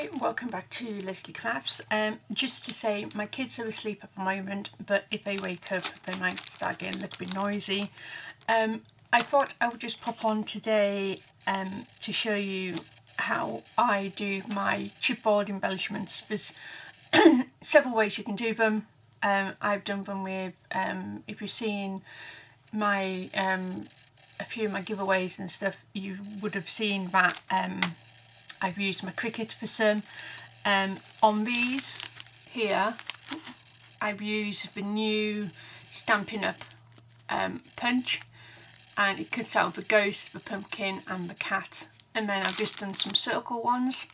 Hi, welcome back to Leslie Crafts. Just to say, my kids are asleep at the moment, but if they wake up they might start getting a little bit noisy. I thought I would just pop on today to show you how I do my chipboard embellishments. There's several ways you can do them. I've done them with, if you've seen my a few of my giveaways and stuff, you would have seen that I've used my Cricut for some. On these here, I've used the new Stampin' Up punch, and it cuts out the ghost, the pumpkin and the cat, and then I've just done some circle ones.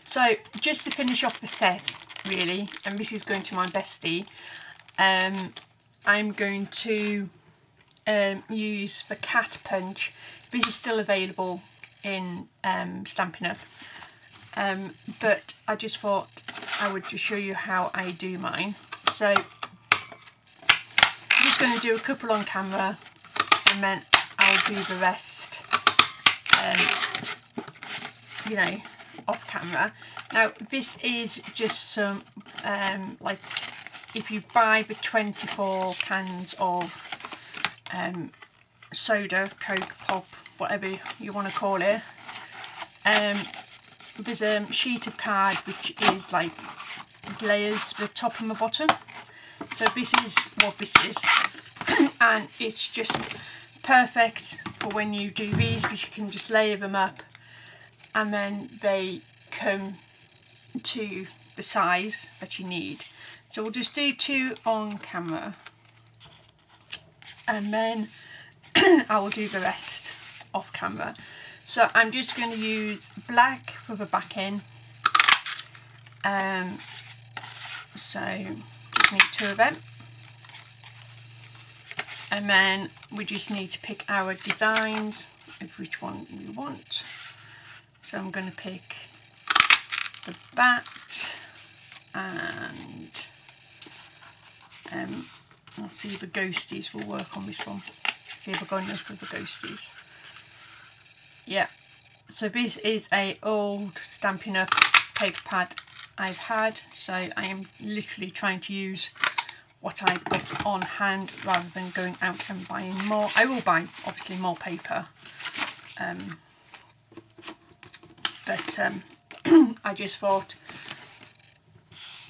So just to finish off the set really, and this is going to my bestie, I'm going to use the cat punch. This is still available in Stampin' Up, but I just thought I would just show you how I do mine. So I'm just going to do a couple on camera and then I'll do the rest you know, off camera. Now this is just some like, if you buy the 24 cans of soda, Coke, pop, whatever you want to call it, there's a sheet of card which is like layers, the top and the bottom. So this is what this is and it's just perfect for when you do these, because you can just layer them up and then they come to the size that you need. So we'll just do 2 on camera and then I will do the rest off camera. So I'm just going to use black for the back end. So just need 2 of them. And then we just need to pick our designs of which one we want. So I'm going to pick the bat and let's see if the ghosties will work on this one. See if I've got enough of the ghosties. Yeah, so this is a old Stampin' Up paper pad I've had, so I am literally trying to use what I've got on hand rather than going out and buying more. I will buy obviously more paper, but I just thought,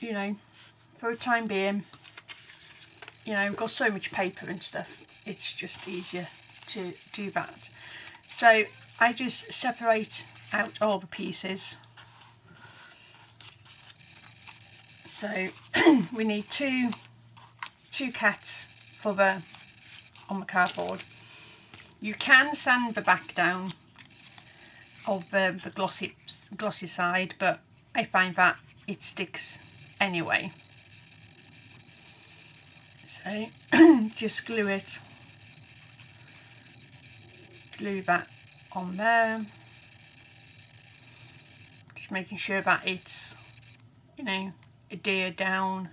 you know, for a time being, you know, I've got so much paper and stuff, it's just easier to do that. So I just separate out all the pieces. So we need two cats for the on the cardboard. You can sand the back down of the glossy side, but I find that it sticks anyway. So just glue that on there, just making sure that it's, you know, adhered down.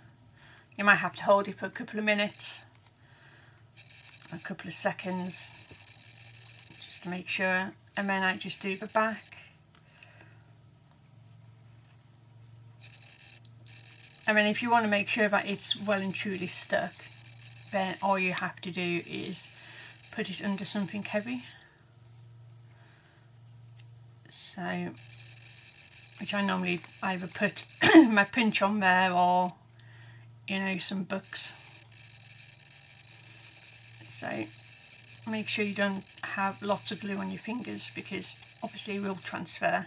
You might have to hold it for a couple of minutes, a couple of seconds, just to make sure, and then I just do the back. And then if you want to make sure that it's well and truly stuck, then all you have to do is put it under something heavy. So, which I normally either put my pinch on there or, you know, some books. So make sure you don't have lots of glue on your fingers, because obviously it will transfer.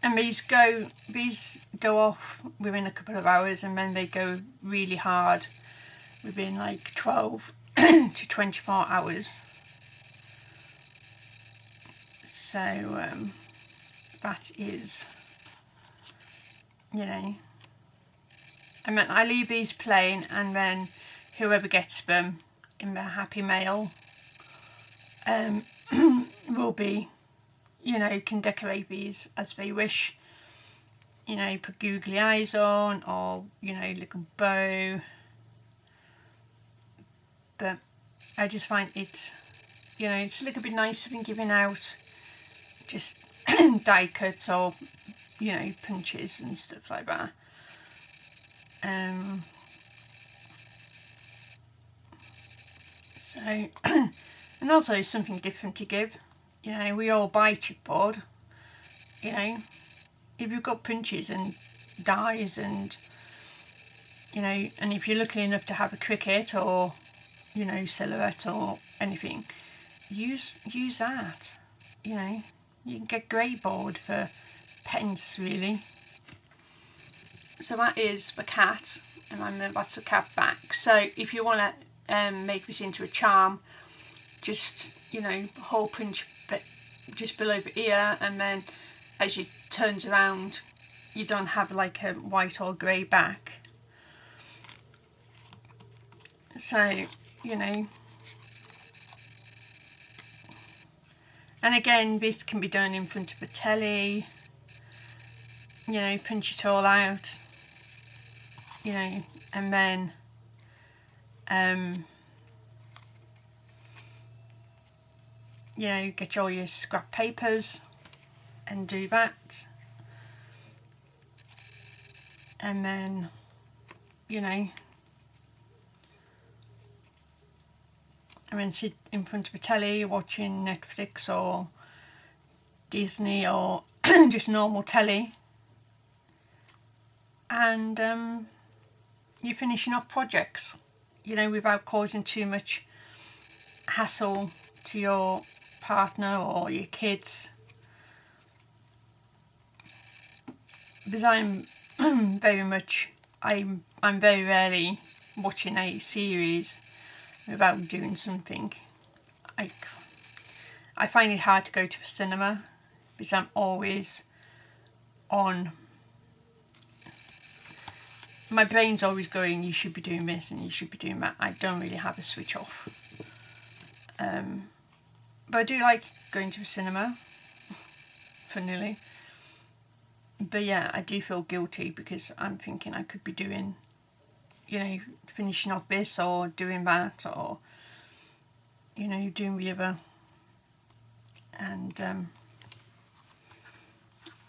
And these go off within a couple of hours, and then they go really hard within like 12 to 24 hours. So that is, you know, I mean, I leave these plain, and then whoever gets them in their happy mail will be, you know, can decorate these as they wish. You know, put googly eyes on, or, you know, little bow. But I just find it, you know, it's a little bit nicer than giving out just die cuts or, you know, punches and stuff like that. So, and also something different to give. You know, we all buy chipboard. You know, if you've got punches and dies and, you know, and if you're lucky enough to have a cricket or, you know, silhouette or anything, use that. You know, you can get grey board for pence really. So that is the cat, and I'm about to cat back. So if you want to make this into a charm, just, you know, hole punch but just below the ear, and then as you turns around you don't have like a white or grey back. So, you know, and again this can be done in front of the telly, you know, punch it all out, you know, and then you know, get all your scrap papers and do that, and then, you know, and then sit in front of a telly watching Netflix or Disney or just normal telly, and you're finishing off projects, you know, without causing too much hassle to your partner or your kids. Because I'm very rarely watching a series without doing something. I find it hard to go to the cinema because I'm always on. My brain's always going, you should be doing this and you should be doing that. I don't really have a switch off. But I do like going to the cinema, funnily. But yeah, I do feel guilty because I'm thinking I could be doing, you know, finishing off this or doing that, or, you know, doing the other. And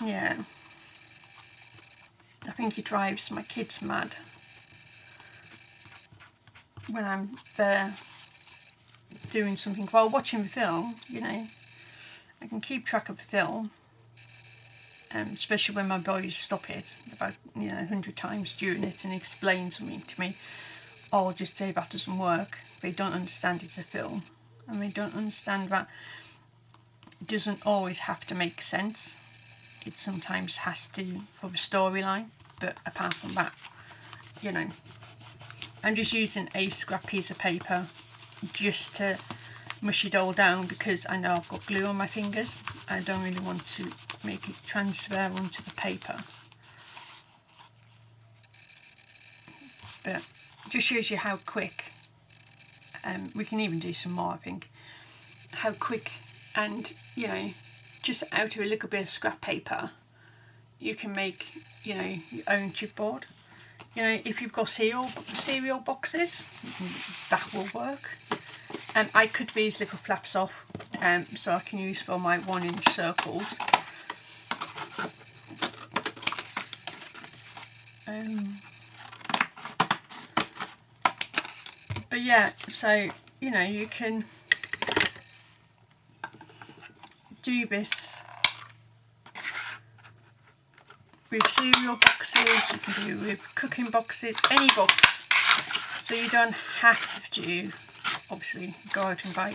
yeah, I think it drives my kids mad when I'm there doing something while watching the film. You know, I can keep track of the film, especially when my boys stop it about, you know, 100 times during it and explain something to me, or just say that doesn't work. They don't understand it's a film, and they don't understand that it doesn't always have to make sense. It sometimes has to for the storyline, but apart from that, you know, I'm just using a scrap piece of paper just to mush it all down because I know I've got glue on my fingers. I don't really want to make it transfer onto the paper. But it just shows you how quick, we can even do some more I think, how quick, and, you know, just out of a little bit of scrap paper you can make, you know, your own chipboard. You know, if you've got cereal boxes, that will work. I cut these little flaps off so I can use for my 1-inch circles. But yeah, so, you know, you can do this with cereal boxes, you can do with cooking boxes, any box. So you don't have to obviously go out and buy,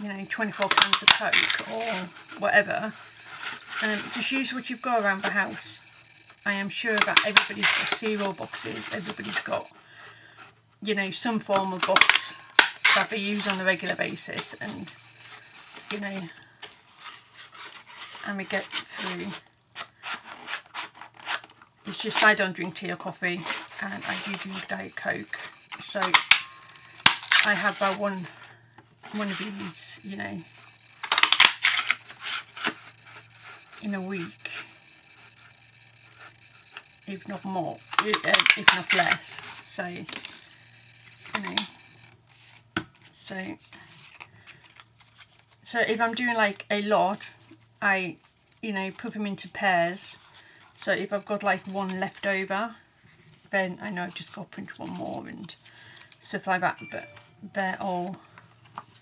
you know, 24 cans of Coke or whatever. Just use what you've got around the house. I am sure that everybody's got cereal boxes, everybody's got, you know, some form of box that they use on a regular basis, and, you know, and we get through. It's just I don't drink tea or coffee, and I do drink Diet Coke, so I have one of these, you know, in a week, if not more, if not less. So, you know, so So if I'm doing like a lot, I, you know, put them into pairs. So if I've got like one left over, then I know I've just got to print one more and stuff like that, but they're all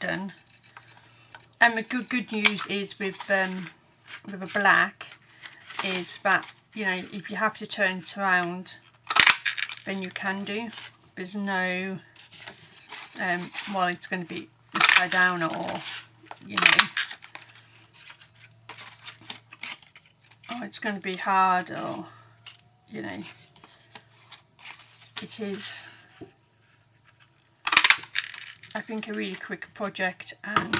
done. And the good news is with a black is that, you know, if you have to turn it around, then you can do. There's no, well, it's going to be upside down or, you know, or it's going to be hard or, you know, it is, I think, a really quick project, and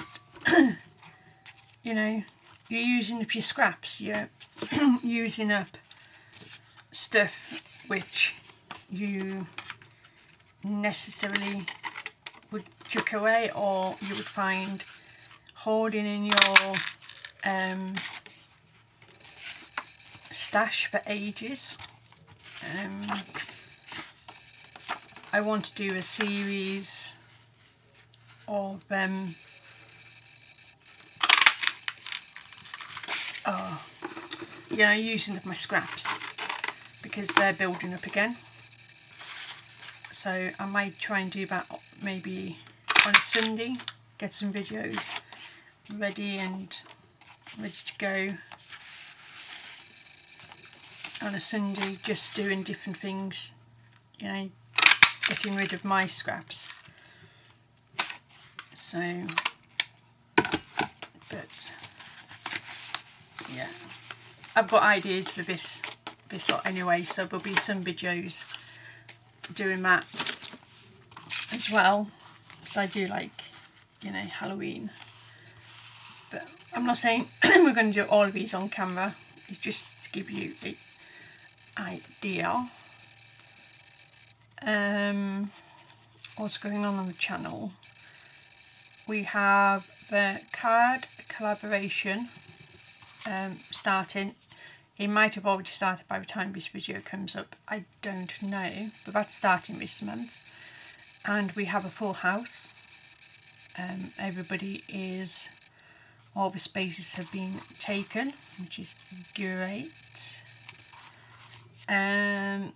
you know, you're using up your scraps, you're using up stuff which you necessarily would chuck away or you would find hoarding in your stash for ages. I want to do a series of you know, using up my scraps because they're building up again. So I might try and do that maybe on Sunday, get some videos ready to go on a Sunday, just doing different things, you know, getting rid of my scraps. So, but yeah, I've got ideas for this lot anyway, so there'll be some videos doing that as well. So I do like, you know, Halloween, but I'm not saying we're going to do all of these on camera. It's just to give you an idea. What's going on the channel? We have the card collaboration starting. It might have already started by the time this video comes up, I don't know, but that's starting this month. And we have a full house. Everybody is, all the spaces have been taken, which is great. And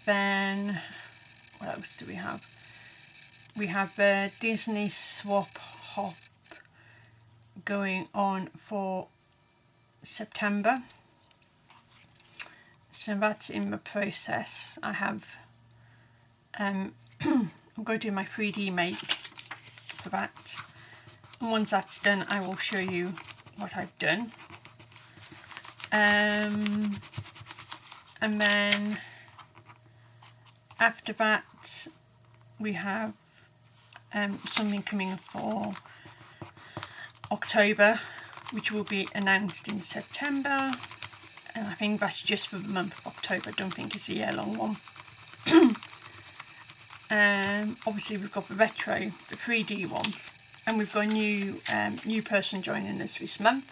then what else do we have? We have the Disney swap hop going on for September, so that's in the process. I have I'm going to do my 3D make for that, and once that's done I will show you what I've done. And then after that we have something coming for October, which will be announced in September, and I think that's just for the month of October. I don't think it's a year-long one. Obviously we've got the retro, the 3D one, and we've got a new person joining us this month,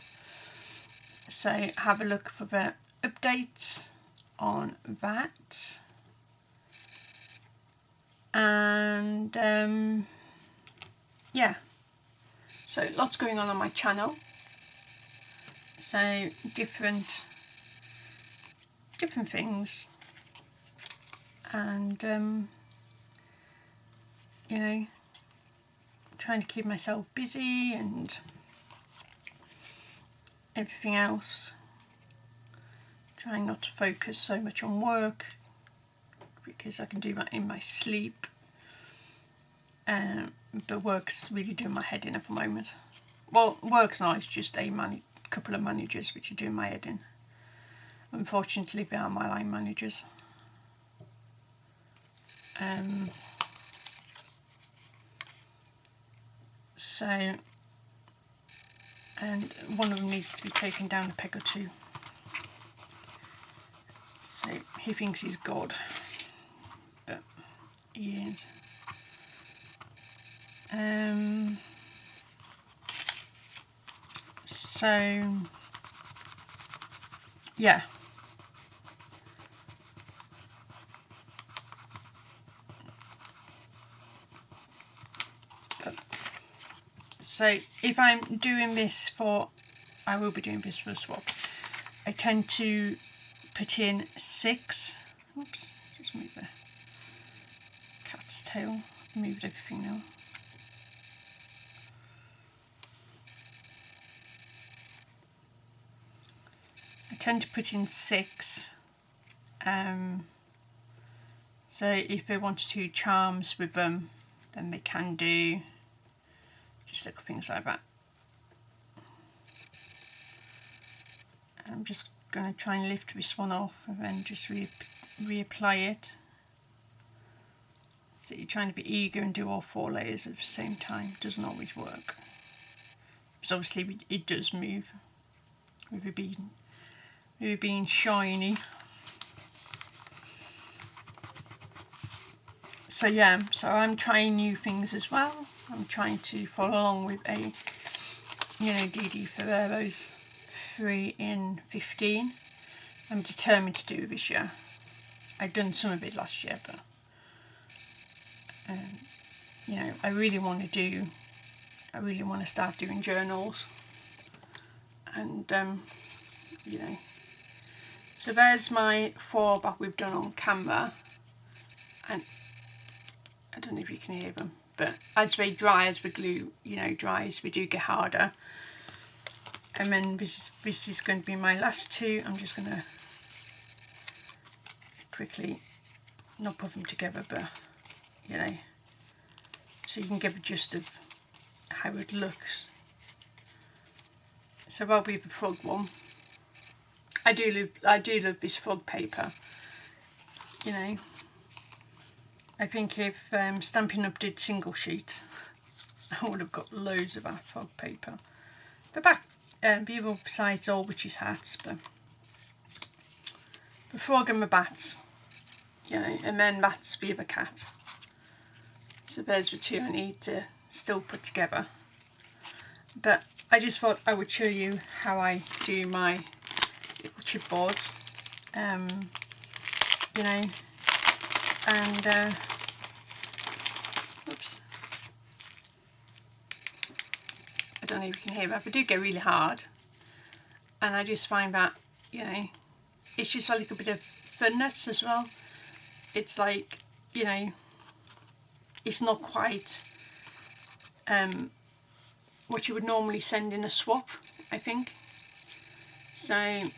so have a look for the updates on that. And yeah, so lots going on my channel. So different things, and you know, trying to keep myself busy and everything else. Trying not to focus so much on work because I can do that in my sleep. But work's really doing my head in at the moment. Well, work's not, it's just a couple of managers which are doing my head in. Unfortunately, they are my line managers. So, and one of them needs to be taken down a peg or two. So he thinks he's God, but he is. So yeah, So if I'm doing this for, I will be doing this for a swap, I tend to put in 6, oops, just move the cat's tail, moved everything now. I tend to put in 6, so if they want to do charms with them, then they can do just little things like that. I'm just going to try and lift this one off and then just reapply it. So you're trying to be eager and do all 4 layers at the same time. It doesn't always work. Because obviously it does move with it being shiny. So yeah, so I'm trying new things as well. I'm trying to follow along with a, DD Ferrero's 3 in 15. I'm determined to do this year. I'd done some of it last year, but I really want to start doing journals, and so there's my 4 that we've done on camera, and I don't know if you can hear them, but as they dry, as the glue dries, we do get harder. And then this is going to be my last 2. I'm just going to quickly not put them together, but so you can get a gist of how it looks. So that'll be the frog one. I do love this frog paper. I think if Stampin' Up did single sheet, I would have got loads of that frog paper. The back, the other side's all witches' hats, but the frog and the bats, and then that's the other cat. So there's the 2 I need to still put together. But I just thought I would show you how I do my little chipboards, and oops, I don't know if you can hear that, but they do get really hard, and I just find that it's just a little bit of funness as well. It's like it's not quite what you would normally send in a swap, I think. So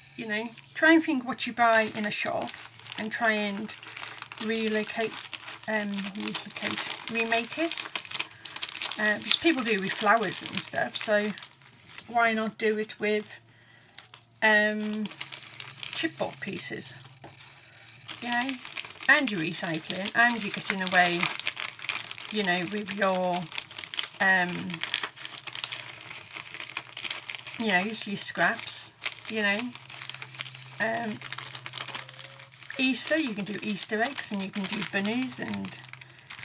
try and think what you buy in a shop and try and remake it, because people do with flowers and stuff, so why not do it with chipboard pieces, and you're recycling and you're getting away with your your scraps. Easter, you can do Easter eggs, and you can do bunnies, and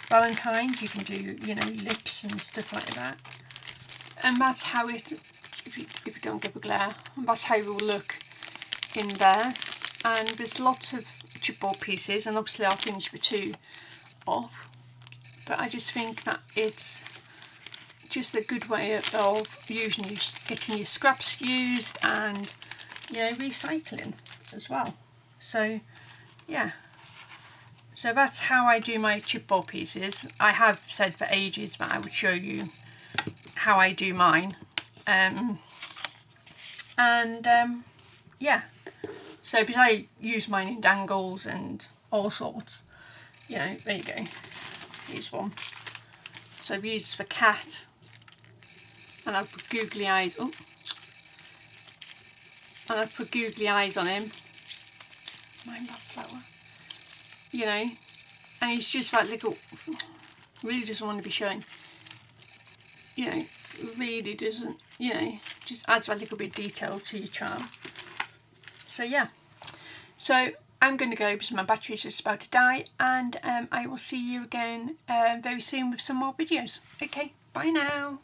Valentine's you can do lips and stuff like that, and that's how it, if you don't get the glare, that's how it will look in there. And there's lots of chipboard pieces, and obviously I'll finish the 2 off, but I just think that it's just a good way of getting your scraps used, and recycling as well. So yeah, so that's how I do my chipboard pieces. I have said for ages that I would show you how I do mine, yeah, so because I use mine in dangles and all sorts, there you go, here's one. So I've used the cat, and I've put googly eyes, and I've put googly eyes on him. Mind that flower. And he's just that little, really doesn't want to be shown. Really doesn't, just adds that little bit of detail to your charm. So yeah. So I'm going to go because my battery's just about to die, and I will see you again very soon with some more videos. Okay, bye now.